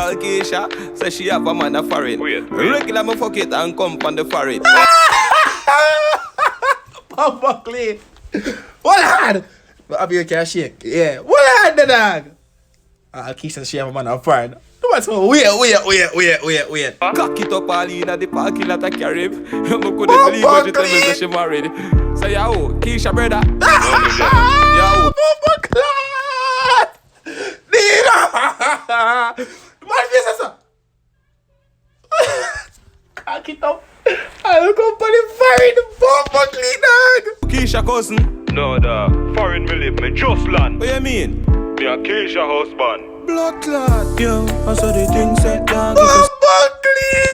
all Keisha, say she have a man a foreign. Regular me fuck it and come from the foreign. Papa Clay. What hard? I'll be okay, shake. Yeah. What hard the dog? Keisha, she have a man a foreign. Wait. Cock it up all in at the parking lot of Carib. You couldn't believe what you tell me that she married. Say, yo, Keisha brother. Yo. Papa Clay. Nina. Man, this is a... Cock it up. I'll come for the foreign. Papa Clay, dog. Keisha cousin? No, dog. Foreign me live, me just land. What you mean? Me a Keisha husband. Blood clot. Yo, I saw the thing set down. Papa Clay.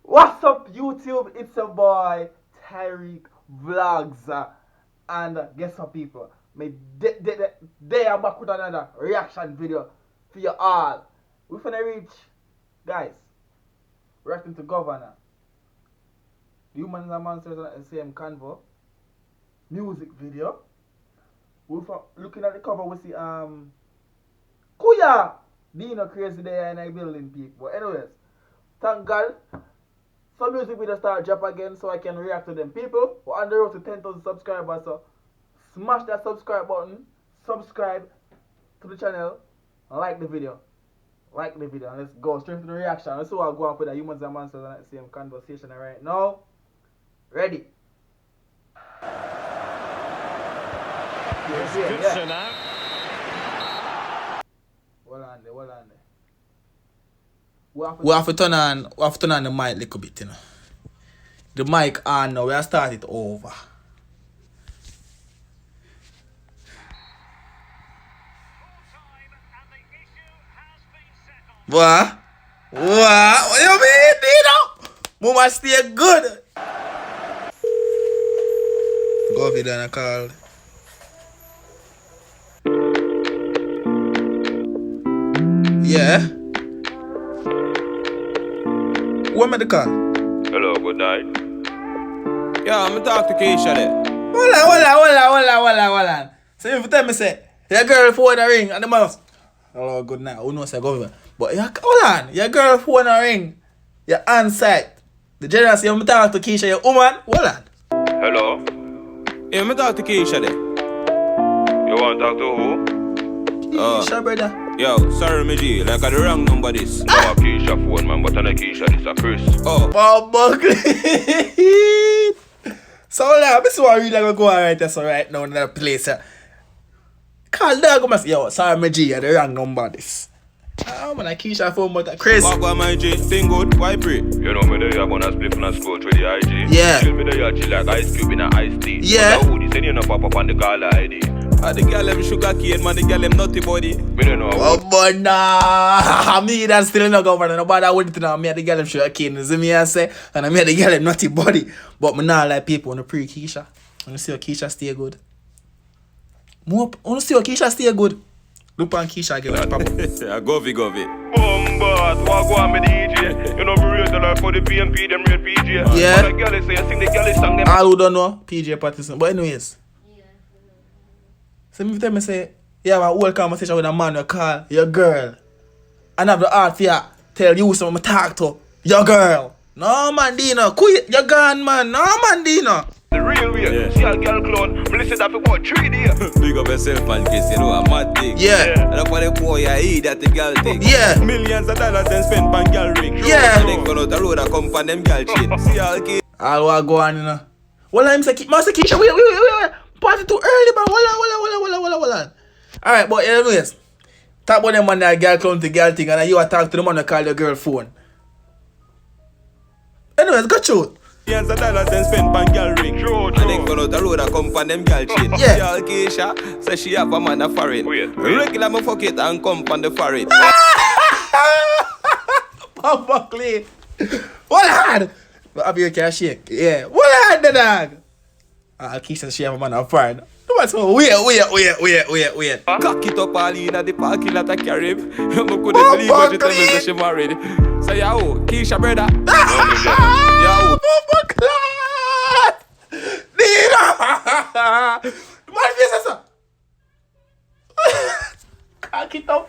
What's up, YouTube? It's your boy Tyrekevlogs, and guess what, people? They are back with another reaction video for you all. We're finna reach, guys, reacting to Govana, the Humans and Monsters at the same convo music video. We're looking at the cover. We see Kuya Dino crazy there in the building, people. But anyways, thank God. Some music video start drop again so I can react to them. People, we're on the road to 10,000 subscribers, so smash that subscribe button, subscribe to the channel, and like the video. Like the video, and let's go straight to the reaction. Let's see what I'll go on for the Humans and Monsters and the same conversation right now. Ready? Yeah. Hold on there. We have to turn on the mic a little bit, you know. The mic on now, we have start it over. What you mean, Dino? Mama stay good. Go over there and call. Yeah. Who am I the call? Hello, good night. Yeah, I'm talk to Keisha there. Hold on. So if you tell me, say, your girl phone a ring and the mouse. Hello, good night. Who knows I go over? But hold on, your girl phone a ring. You're on site. The general say, I'm talk to Keisha, your woman. Hold on. Hello? Yeah, I'm talk to Keisha there. You want to talk to who? Keisha, brother. Yo, sorry, me G, like I the wrong number this. I'm a Keisha phone, man, but I'm a Keisha, this a Chris. Oh. So, now, this is what I really gonna go right there, so right now in that place. Call dog, I'm say, yo, sorry, me G, I the wrong number this. Man, I Keisha phone, but Chris. Walk on my G, thing good, why pray? You know me there, you're gonna split and scroll through the IG. Yeah. Chill me there, you chill like ice cube in a iced tea. Yeah. But who this, and you know pop up on the caller ID. The girl them sugar cane, man, the girl them nutty body. Me don't know Oh, but nah. Me that still not governor. Nobody wouldn't know me the girl them sugar cane. See me I say, and I made the girl them nutty body. But me not like people on the pre Keisha. I want to see how Keisha stay good. I want to see how Keisha stay good. Look on Keisha again. Govy. Bombard, walk on me DJ. You know me rate like for the PMP, them real PJ. Yeah. But the girl say, I sing the girl song them. All who don't know, PJ Patterson. But anyways. So me tell me say, you have a whole conversation with a man you call your girl. And have the heart for you tell you something talk to your girl. No man Dino, quit, you're gone man. No man Dino. The real way, Yeah. see a girl clone. Me listen that for about 3 days. Big up yourself and kiss, you know, a mad thing. Yeah. And that's why the boy I eat that the girl thing. Yeah. Millions of dollars then spend on girl ring. Yeah. And then go out the road and come for them girl chin. See all kids. All what go on, you know. Well, I'm saying, Master Keisha, wait. Party too early, man. Hold on. Alright, but anyways. Talk about them man that girl clown to girl thing, and you talk to the man that call your girl phone. Anyways, go through. Millions of dollars then spend on girl ring. And then go out the road and come for them girl chin. Yeah. See all Keisha, say she have a man a foreign. Wait. Regular me fuck it and come from the foreign. Papa Clay. What hard? I'll be okay, shake. Yeah. What hard the dog? Keisha, she have a man a foreign. Wait. Cock it up all in at the parking lot of Carib. You couldn't believe what you tell me that she married. Say, yo, Keisha brother. Yo. Man, face sir. Cock it up.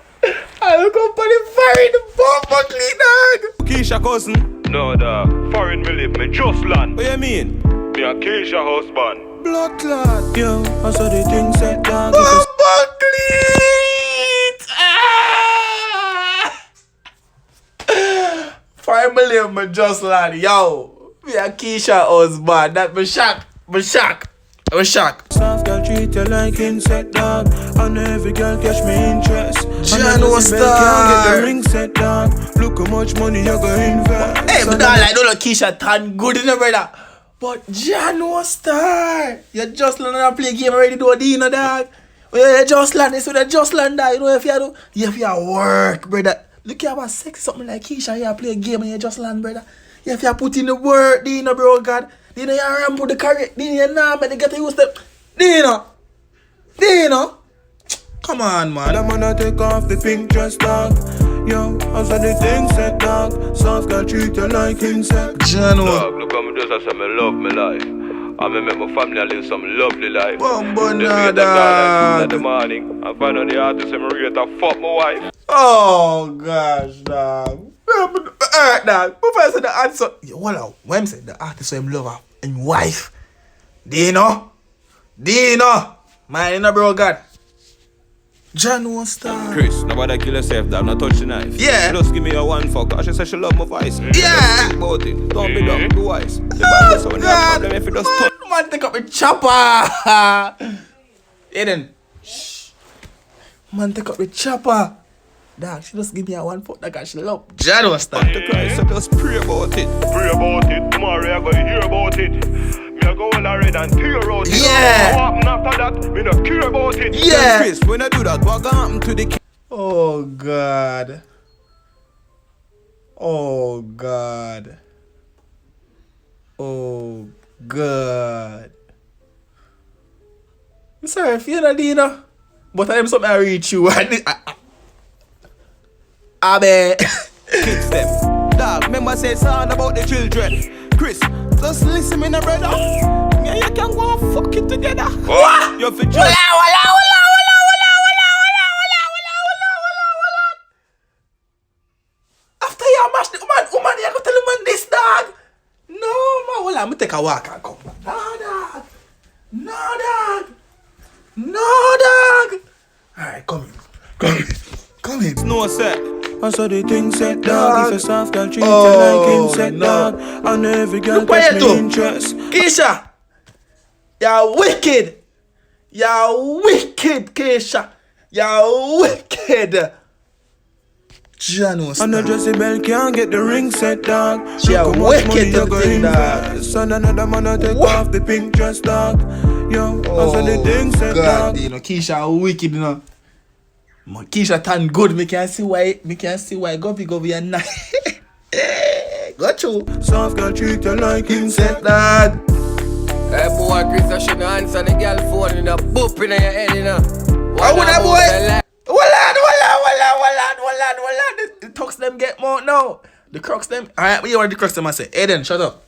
I look up on the fire, the bomb clean dog. Keisha cousin. No, dog. Foreign me live, me just land. What you mean? Me a Keisha husband. Blood clot. Yo, I saw the thing set dog. Bomb clean. 5 million, me just land. Yo, me a Keisha husband. That me shock. Me shock. Soft girl treat you like insect dog. And every girl catch me interest. Jano Star. Get the ring set dog. Look how much money you gonna invest. Hey, but I don't know Keisha tan good in the brother. But Jano Star. You just learn to play game already, do you know dog? You just learn this with a just learn that. You know if you work, brother. Look at how sexy something like Keisha. You play a game and you just learn, brother. If you put in the work, do you know, bro, God? Do you know you ramp with the carrot? Do you know man, they get used to? Do you know? Come on, man. I'm gonna take off the pink dress dog. Yo, I saw the thing set dog. Soft girl treat you like insect. Jano. Dog, look how me just I say me love me life. I me make my family live some lovely life. Bombona, in the morning. I find out the artist and me rate to fuck my wife. Oh, gosh, dog. Dog, before I said the answer, well, when I said the artist him lover and wife, do you know? Man, you know, bro, God. Jano Star. Chris, nobody kill yourself, dog. Not touch the knife. Yeah. Just give me a one fuck. I should say she love my voice. Yeah. Think about it. Don't be dumb, be wise. The Bible says when you have a problem, if you just touch. Man, take up a chopper. Aiden. Shh. Man, take up a chopper. Dog, she just give me a one fuck that she love. Jano Star. To Christ, so just pray about it. Pray about it. Tomorrow I go hear about it. Me I go all red and tear out it. Yeah. What happen after that? Me not care about it. Yeah. Chris, when I do that, what gonna happen to the kid? Oh, God. Oh, God. Oh, God. I'm sorry if you're not Dina, but I am something I reach you. I bet. Kids them. Dog, remember say it's all about the children. Chris, just listen me now, brother. Me and you can go and fuck it together. What? You fi just... Wala. After you mash the woman, you go tell the man this, dog. No, man, hold on, me take a walk and come. No, dog. Alright, come in. No, sir. I saw the thing set dog. If a soft girl treat you like insect dog. And every girl Look what catch you me do. interest. Keisha, you're wicked. Keisha. You're wicked. Jano Star. And the dressy bell can't get the ring set dog. She a Look how much money wicked you to go think that. invest. And another man a take off the pink dress dog. Yo, I saw the thing set God, dog. you know, Keisha wicked, you know. Man, Keisha tan good. Me can see why Govy and nice. Got you. Soft girl treat you like insect. Set dog. Hey boy, Chris, I shouldn't answer the girl phone in a boop in your head, you know. Oh, what that boy? Walad. The talks them get more now. The crux them. Alright, what you want the crux them I say? Aiden, shut up.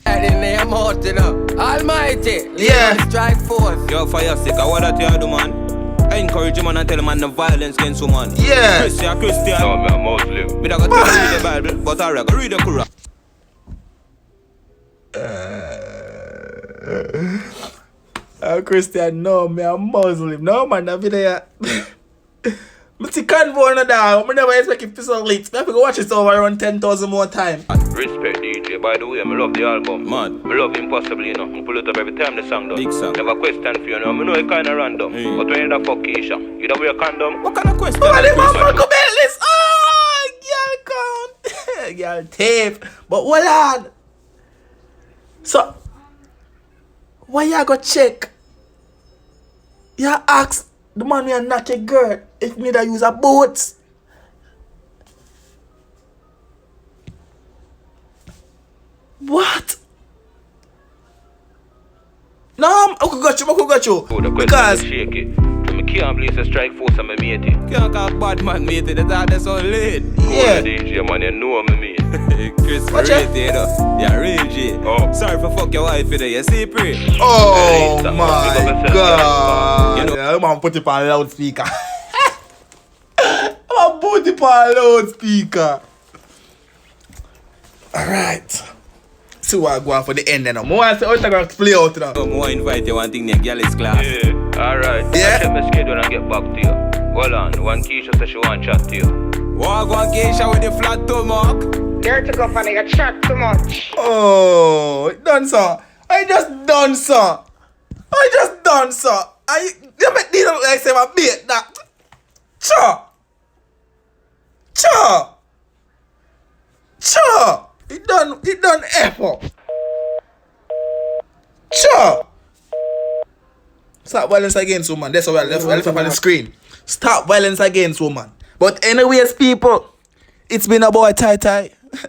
In their mouth, you know. Almighty. Yeah. Strike force. Yo, fire stick, what that you do, man? I encourage him and I tell him man no violence against woman. Yeah. Christian. No, me a Muslim. Me da go tell you read the Bible, but I go read the Quran. Christian, no, me a Muslim. No, man, I've been there. But see, convo no dog. I never expect it to so late. I have to go watch it over around 10,000 more times. Respect DJ. By the way, I love the album. Man. I love Impossible, you know. I pull it up every time the song done. Big song. Never question for you, know. I know it kinda random. But when you da fuck Keisha, you da wear a condom. What kind of question? Oh, the man go beltless. Oh, girl count. Girl tape. But hold on. So, why you go check? You ask the man we knock a girl if me da use a boat. What? No, I could got you. Oh, the question Because is shaky. I can't believe it's a strike force and me mate it. Can't call bad man mate, that's all late. yeah. DJ man, you know me mate. Chris, Watch rate it. you know. Yeah, real G. Oh. Sorry for fuck your wife, you know. You see, pre. Oh Hey, my pick up yourself, God. You know- Yeah, man, put it on loudspeaker. I'm put it on loudspeaker. Alright. So I go on for the end then. I want to say Instagram play out now. I want to invite you one thing, the girl is class. Yeah, alright. Yeah. I check my schedule and get back to you. Hold on, one Keisha says she want to chat to you. Walk on Keisha with the flat toe, Mark. You're to go funny, you chat too much. Oh, done sir. I just done sir. You make me look like say my bait that. Cha. It done F up. Cha. Stop violence against woman. That's what I left up on the screen. Stop violence against woman. But anyways, people, it's been a boy Ty.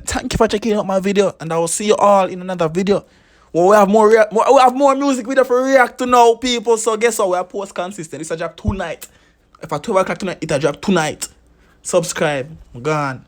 Thank you for checking out my video, and I will see you all in another video. Well, we have more music video for react to now, people. So guess what? We are post consistent. It's a drop tonight. If at 12 o'clock tonight, it'll drop tonight. Subscribe. Gone.